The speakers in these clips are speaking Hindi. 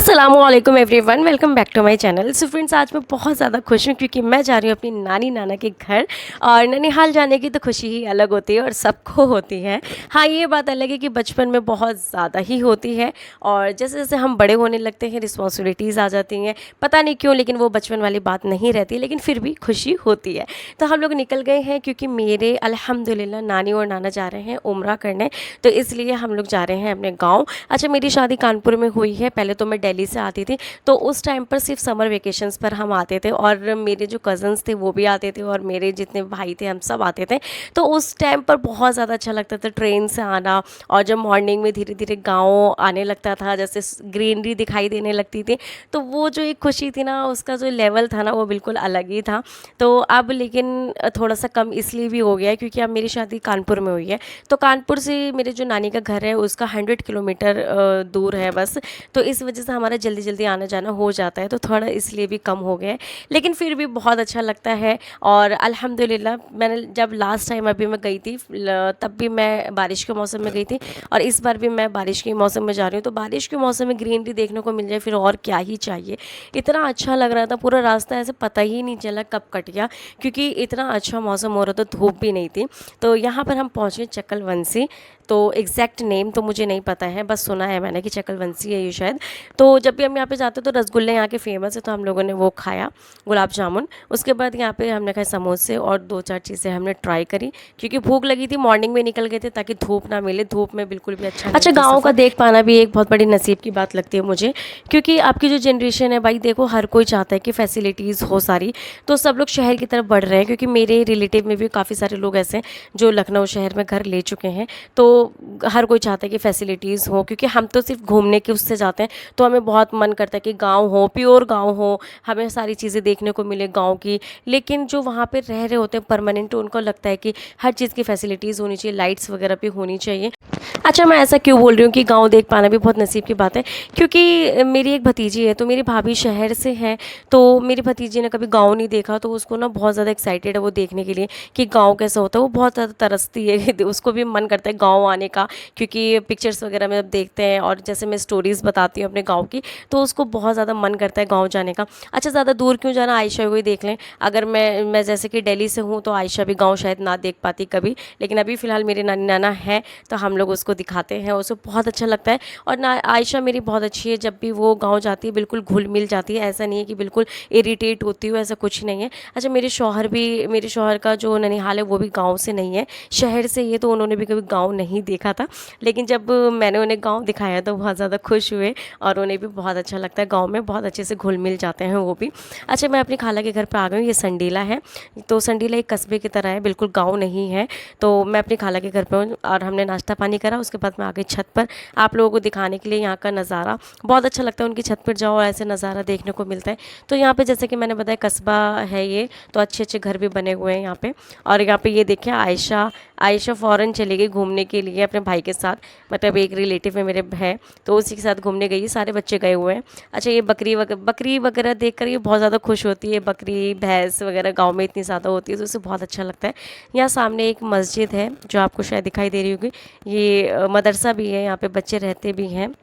Aslam everyone, welcome back to my channel. So friends, आज मैं बहुत ज़्यादा खुश हूँ क्योंकि मैं जा रही हूँ अपनी नानी नाना के घर। और ननिहाल जाने की तो खुशी ही अलग होती है और सबको होती है। हाँ, ये बात अलग है कि बचपन में बहुत ज़्यादा ही होती है और जैसे जैसे हम बड़े होने लगते हैं रिस्पॉन्सिबिलिटीज़ आ जाती हैं। पता नहीं क्यों, लेकिन वो बचपन वाली बात नहीं रहती, लेकिन फिर भी खुशी होती है। तो हम लोग निकल गए हैं क्योंकि मेरे अल्हम्दुलिल्लाह नानी और नाना जा रहे हैं उम्रा करने, तो इसलिए हम लोग जा रहे हैं अपने गाँव। अच्छा, मेरी शादी कानपुर में हुई है। पहले तो मैं दिल्ली से आती थी, तो उस टाइम पर सिर्फ समर वेकेशंस पर हम आते थे और मेरे जो कज़न्स थे वो भी आते थे और मेरे जितने भाई थे हम सब आते थे। तो उस टाइम पर बहुत ज़्यादा अच्छा लगता था ट्रेन से आना। और जब मॉर्निंग में धीरे धीरे गाँव आने लगता था, जैसे ग्रीनरी दिखाई देने लगती थी, तो वो जो एक खुशी थी ना, उसका जो लेवल था ना, वो बिल्कुल अलग ही था। तो अब लेकिन थोड़ा सा कम इसलिए भी हो गया है क्योंकि अब मेरी शादी कानपुर में हुई है। तो कानपुर से मेरे जो नानी का घर है उसका 100 किलोमीटर दूर है बस। तो इस वजह से हमारा जल्दी जल्दी आना जाना हो जाता है, तो थोड़ा इसलिए भी कम हो गया है, लेकिन फिर भी बहुत अच्छा लगता है। और अल्हम्दुलिल्लाह, मैंने जब लास्ट टाइम अभी मैं गई थी तब भी मैं बारिश के मौसम में गई थी और इस बार भी मैं बारिश के मौसम में जा रही हूँ। तो बारिश के मौसम में ग्रीनरी देखने को मिल जाए फिर और क्या ही चाहिए। इतना अच्छा लग रहा था, पूरा रास्ता ऐसे पता ही नहीं चला कब कट गया क्योंकि इतना अच्छा मौसम हो रहा था, धूप भी नहीं थी। तो यहाँ पर हम पहुँचे चकलवंसी। तो एग्जैक्ट नेम तो मुझे नहीं पता है, बस सुना है मैंने कि चकलवंसी है ये शायद। तो जब भी हम यहाँ पे जाते तो रसगुल्ले यहाँ के फेमस है, तो हम लोगों ने वो खाया, गुलाब जामुन। उसके बाद यहाँ पे हमने खाए समोसे और दो चार चीज़ें हमने ट्राई करी क्योंकि भूख लगी थी। मॉर्निंग में निकल गए थे ताकि धूप ना मिले, धूप में बिल्कुल भी अच्छा गाँव का देख पाना भी एक बहुत बड़ी नसीब की बात लगती है मुझे। क्योंकि आपकी जो जनरेशन है भाई, देखो हर कोई चाहता है कि फैसिलिटीज़ हो सारी, तो सब लोग शहर की तरफ बढ़ रहे हैं। क्योंकि मेरे रिलेटिव में भी काफ़ी सारे लोग ऐसे हैं जो लखनऊ शहर में घर ले चुके हैं। तो हर कोई चाहता है कि फैसिलिटीज़ हो, क्योंकि हम तो सिर्फ घूमने के उससे जाते हैं, तो हमें बहुत मन करता है कि गांव हो, प्योर गांव हो, हमें सारी चीज़ें देखने को मिले गांव की। लेकिन जो वहाँ पे रह रहे होते हैं परमानेंट, उनको लगता है कि हर चीज़ की फैसिलिटीज़ होनी चाहिए, लाइट्स वगैरह भी होनी चाहिए। अच्छा, मैं ऐसा क्यों बोल रही हूँ कि गांव देख पाना भी बहुत नसीब की बात है, क्योंकि मेरी एक भतीजी है, तो मेरी भाभी शहर से है। तो मेरी भतीजी ने कभी गांव नहीं देखा, तो उसको ना बहुत ज़्यादा एक्साइटेड है वो देखने के लिए कि गांव कैसा होता है। वो बहुत ज़्यादा तरसती है उसको भी मन करता है गांव आने का, क्योंकि पिक्चर्स वगैरह में जब देखते हैं और जैसे मैं स्टोरीज़ बताती हूँ अपने गाँव की, तो उसको बहुत ज़्यादा मन करता है गाँव जाने का। अच्छा, ज़्यादा दूर क्यों जाना, आयशा को ही देख लें। अगर मैं जैसे कि दिल्ली से हूँ, तो आयशा भी गाँव शायद ना देख पाती कभी, लेकिन अभी फ़िलहाल मेरे नानी नाना है, तो हम लोग उसको दिखाते हैं, उसको बहुत अच्छा लगता है। और ना आयशा मेरी बहुत अच्छी है, जब भी वो गाँव जाती है बिल्कुल घुल मिल जाती है, ऐसा नहीं है कि बिल्कुल इरिटेट होती हो, ऐसा कुछ नहीं है। अच्छा, मेरे शौहर का जो ननिहाल है वो भी गाँव से नहीं है, शहर से ये, तो उन्होंने भी कभी गाँव नहीं देखा था। लेकिन जब मैंने उन्हें गाँव दिखाया तो बहुत ज़्यादा खुश हुए और उन्हें भी बहुत अच्छा लगता है, गाँव में बहुत अच्छे से घुल मिल जाते हैं वो भी। अच्छा, मैं अपनी खाला के घर पर आ गई हूँ, ये संडीला है। तो संडीला एक कस्बे की तरह है, बिल्कुल गाँव नहीं है। तो मैं अपनी खाला के घर पर हूँ और हमने नाश्ता पानी करा, उसके बाद मैं आ गई छत पर आप लोगों को दिखाने के लिए यहाँ का नज़ारा। बहुत अच्छा लगता है, उनकी छत पर जाओ ऐसे नज़ारा देखने को मिलता है। तो यहाँ पे जैसे कि मैंने बताया कस्बा है ये, तो अच्छे अच्छे घर भी बने हुए हैं यहाँ पे। और यहाँ पे ये देखिए आयशा आयशा फ़ौरन चली गई घूमने के लिए अपने भाई के साथ, मतलब एक रिलेटिव में मेरे है, तो उसी के साथ घूमने गई, सारे बच्चे गए हुए हैं। अच्छा, ये बकरी वगैरह देखकर ये बहुत ज़्यादा खुश होती है। बकरी भैंस वगैरह गांव में इतनी ज़्यादा होती है, तो उसे बहुत अच्छा लगता है। यहाँ सामने एक मस्जिद है जो आपको शायद दिखाई दे रही होगी, ये मदरसा भी है, यहाँ पे बच्चे रहते भी हैं।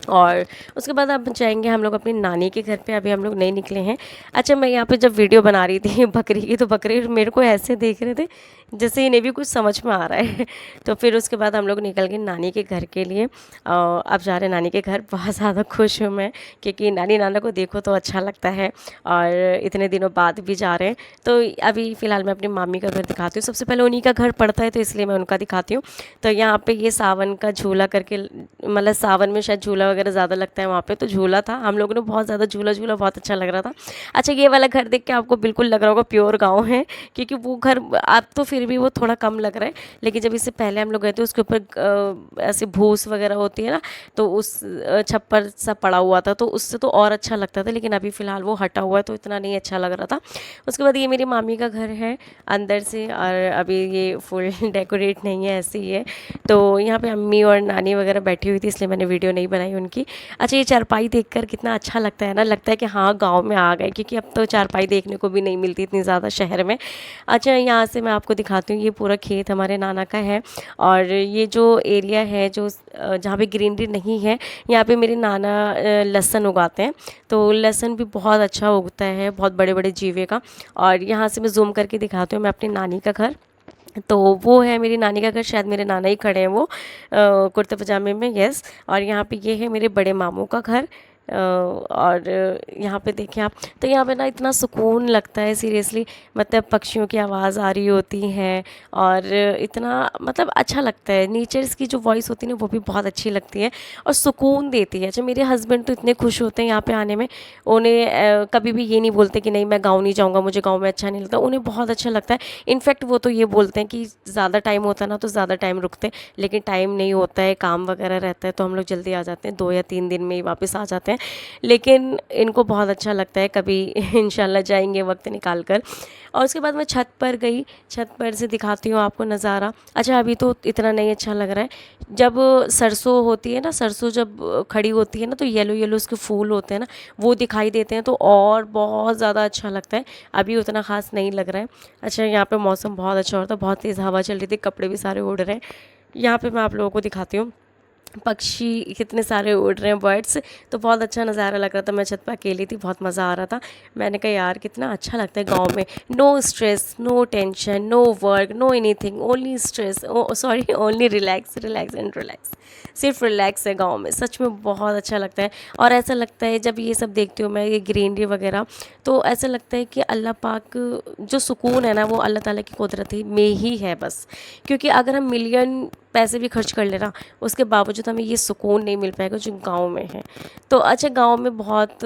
और उसके बाद अब जाएंगे हम लोग अपनी नानी के घर पे, अभी हम लोग नहीं निकले हैं। अच्छा, मैं यहाँ पे जब वीडियो बना रही थी बकरी की, तो बकरी मेरे को ऐसे देख रहे थे जैसे इन्हें भी कुछ समझ में आ रहा है तो फिर उसके बाद हम लोग निकल गए नानी के घर के लिए। अब जा रहे हैं नानी के घर। बहुत ज़्यादा खुश हूँ मैं, क्योंकि नानी नाना को देखो तो अच्छा लगता है और इतने दिनों बाद भी जा रहे हैं। तो अभी फ़िलहाल मैं अपनी मामी का घर दिखाती हूँ, सबसे पहले उन्हीं का घर पड़ता है, तो इसलिए मैं उनका दिखाती हूँ। तो यहाँ पे ये सावन का झूला करके, मतलब सावन में शायद झूला वगैरह ज़्यादा लगता है वहाँ पे, तो झूला था, हम लोगों ने बहुत ज़्यादा झूला बहुत अच्छा लग रहा था। अच्छा, ये वाला घर देख के आपको बिल्कुल लग रहा होगा प्योर गाँव है, क्योंकि वो घर अब तो फिर भी वो थोड़ा कम लग रहा है, लेकिन जब इससे पहले हम लोग गए थे उसके ऊपर ऐसे भूस वगैरह होती है ना, तो उस छप्पर सा पड़ा हुआ था, तो उससे तो और अच्छा लगता था। लेकिन अभी फ़िलहाल वो हटा हुआ है, तो इतना नहीं अच्छा लग रहा था। उसके बाद ये मेरी मामी का घर है अंदर से, और अभी ये फुल डेकोरेट नहीं है, ऐसे ही है। तो यहाँ पे अम्मी और नानी वगैरह बैठी हुई थी, इसलिए मैंने वीडियो नहीं बनाई उनकी। अच्छा, ये चारपाई देखकर कितना अच्छा लगता है ना, लगता है कि हाँ गाँव में आ गए, क्योंकि अब तो चारपाई देखने को भी नहीं मिलती इतनी ज़्यादा शहर में। अच्छा, यहाँ से मैं आपको दिखाती हूँ, ये पूरा खेत हमारे नाना का है। और ये जो एरिया है जो जहाँ पे ग्रीनरी नहीं है, यहाँ पे मेरे नाना लहसुन उगाते हैं। तो लहसुन भी बहुत अच्छा उगता है, बहुत बड़े बड़े जीवे का। और यहाँ से मैं जूम करके दिखाती हूँ मैं अपनी नानी का घर। तो वो है मेरी नानी का घर, शायद मेरे नाना ही खड़े हैं वो कुर्ते पजामे में, यस। और यहाँ पे ये है मेरे बड़े मामू का घर। और यहाँ पे देखें आप, तो यहाँ पे ना इतना सुकून लगता है सीरियसली। मतलब पक्षियों की आवाज़ आ रही होती है, और इतना मतलब अच्छा लगता है। नेचर्स की जो वॉइस होती है ना, वो भी बहुत अच्छी लगती है और सुकून देती है। अच्छा, मेरे हस्बैंड तो इतने खुश होते हैं यहाँ पे आने में। उन्हें कभी भी ये नहीं बोलते कि नहीं मैं गाँव नहीं जाऊँगा, मुझे गाँव में अच्छा नहीं लगता। उन्हें बहुत अच्छा लगता है। इनफैक्ट वो तो ये बोलते हैं कि ज़्यादा टाइम होता है ना तो ज़्यादा टाइम रुकते, लेकिन टाइम नहीं होता है, काम वगैरह रहता है, तो हम लोग जल्दी आ जाते हैं, 2 या 3 दिन में ही वापस आ जाते हैं। लेकिन इनको बहुत अच्छा लगता है, कभी इंशाल्लाह जाएंगे वक्त निकाल कर। और उसके बाद मैं छत पर गई, छत पर से दिखाती हूँ आपको नज़ारा। अच्छा, अभी तो इतना नहीं अच्छा लग रहा है। जब सरसों होती है ना, सरसों जब खड़ी होती है ना, तो येलो येलो उसके फूल होते हैं ना, वो दिखाई देते हैं, तो और बहुत ज़्यादा अच्छा लगता है। अभी उतना ख़ास नहीं लग रहा है। अच्छा, यहाँ पे मौसम बहुत अच्छा हो रहा था, बहुत तेज़ हवा चल रही थी, कपड़े भी सारे उड़ रहे हैं। यहाँ पे मैं आप लोगों को दिखाती हूँ, पक्षी कितने सारे उड़ रहे हैं, बर्ड्स। तो बहुत अच्छा नज़ारा लग रहा था। मैं छत पर अकेली थी, बहुत मज़ा आ रहा था। मैंने कहा यार कितना अच्छा लगता है गांव में, no stress, no tension, no work, no anything, only stress, sorry only relax, relax and relax. सिर्फ रिलैक्स है गांव में, सच में बहुत अच्छा लगता है। और ऐसा लगता है जब ये सब देखती हूँ मैं, ये ग्रीनरी वगैरह, तो ऐसा लगता है कि अल्लाह पाक जो सुकून है ना, वो अल्लाह ताला की कुदरत में ही है बस। क्योंकि अगर हम मिलियन पैसे भी खर्च कर लेना, उसके बावजूद हमें ये सुकून नहीं मिल पाएगा जो गाँव में है। तो अच्छा, गाँव में बहुत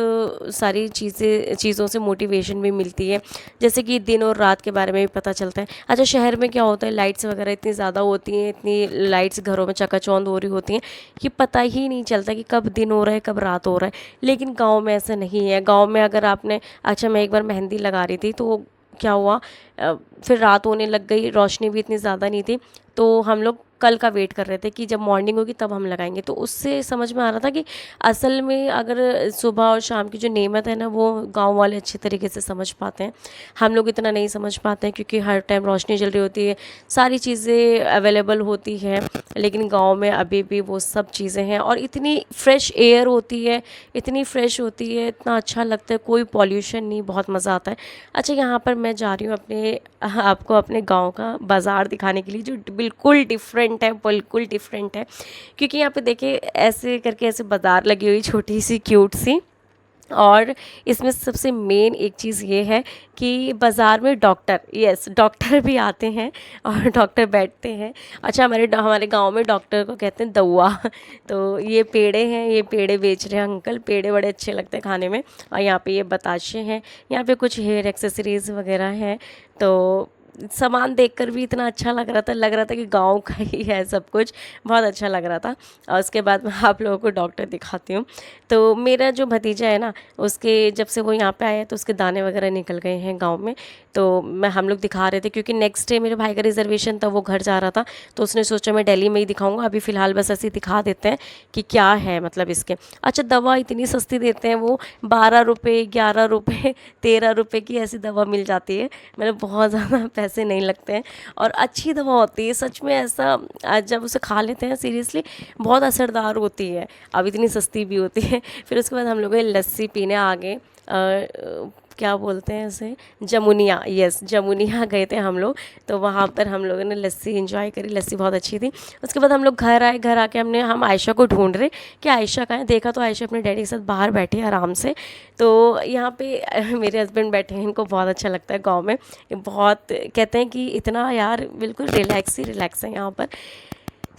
सारी चीज़ों से मोटिवेशन भी मिलती है, जैसे कि दिन और रात के बारे में भी पता चलता है। अच्छा, शहर में क्या होता है, लाइट्स वगैरह इतनी ज़्यादा होती हैं, इतनी लाइट्स घरों में चकाचौंध हो रही होती हैं कि पता ही नहीं चलता कि कब दिन हो रहा है कब रात हो रहा है। लेकिन गाँव में ऐसा नहीं है। गाँव में अगर आपने, अच्छा मैं एक बार मेहंदी लगा रही थी, तो क्या हुआ, फिर रात होने लग गई, रोशनी भी इतनी ज़्यादा नहीं थी, तो हम लोग कल का वेट कर रहे थे कि जब मॉर्निंग होगी तब हम लगाएंगे। तो उससे समझ में आ रहा था कि असल में अगर सुबह और शाम की जो नेमत है ना, वो गांव वाले अच्छे तरीके से समझ पाते हैं, हम लोग इतना नहीं समझ पाते हैं, क्योंकि हर टाइम रोशनी जल रही होती है, सारी चीज़ें अवेलेबल होती हैं। लेकिन गांव में अभी भी वो सब चीज़ें हैं, और इतनी फ्रेश एयर होती है, इतनी फ्रेश होती है, इतना अच्छा लगता है, कोई पॉल्यूशन नहीं, बहुत मज़ा आता है। अच्छा, यहाँ पर मैं जा रही हूँ आपको अपने गांव का बाज़ार दिखाने के लिए, जो बिल्कुल डिफरेंट है, बिल्कुल डिफरेंट है। क्योंकि यहाँ पे देखिए ऐसे करके ऐसे बाज़ार लगी हुई, छोटी सी क्यूट सी। और इसमें सबसे मेन एक चीज़ ये है कि बाज़ार में डॉक्टर, यस डॉक्टर भी आते हैं और डॉक्टर बैठते हैं। अच्छा, हमारे गांव में डॉक्टर को कहते हैं दौआ। तो ये पेड़े हैं, ये पेड़े बेच रहे हैं अंकल, पेड़े बड़े अच्छे लगते हैं खाने में। और यहाँ पे ये बताशे हैं, यहाँ पे कुछ हेयर एक्सेसरीज़ वगैरह हैं। तो सामान देखकर भी इतना अच्छा लग रहा था कि गांव का ही है सब कुछ, बहुत अच्छा लग रहा था। और उसके बाद मैं आप लोगों को डॉक्टर दिखाती हूँ। तो मेरा जो भतीजा है ना, उसके जब से वो यहाँ पे आया, तो उसके दाने वगैरह निकल गए हैं गांव में। तो हम लोग दिखा रहे थे, क्योंकि नेक्स्ट डे मेरे भाई का रिजर्वेशन था, वो घर जा रहा था, तो उसने सोचा मैं दिल्ली में ही दिखाऊंगा, अभी फ़िलहाल बस ऐसे ही दिखा देते हैं कि क्या है मतलब इसके। अच्छा, दवा इतनी सस्ती देते हैं वो, 12 रुपये, 11 रुपये, 13 रुपये की ऐसी दवा मिल जाती है। मतलब बहुत ज़्यादा पैसे नहीं लगते हैं, और अच्छी दवा होती है सच में। ऐसा जब उसे खा लेते हैं सीरियसली बहुत असरदार होती है, अब इतनी सस्ती भी होती है। फिर उसके बाद हम लोग लस्सी पीने आ गए, क्या बोलते हैं उसे, जमुनिया, यस जमुनिया गए थे हम लोग। तो वहाँ पर हम लोगों ने लस्सी एंजॉय करी, लस्सी बहुत अच्छी थी। उसके बाद हम लोग घर आए, घर आके हम आयशा को ढूंढ रहे कि आयशा कहाँ है। देखा तो आयशा अपने डैडी के साथ बाहर बैठे आराम से। तो यहाँ पे मेरे हस्बैंड बैठे हैं, इनको बहुत अच्छा लगता है गाँव में, बहुत कहते हैं कि इतना यार बिल्कुल रिलैक्स ही रिलैक्स है यहाँ पर।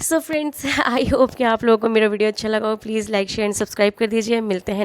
सो फ्रेंड्स, आई होप कि आप लोगों को मेरा वीडियो अच्छा लगा हो। Please like share and subscribe कर दीजिए। मिलते हैं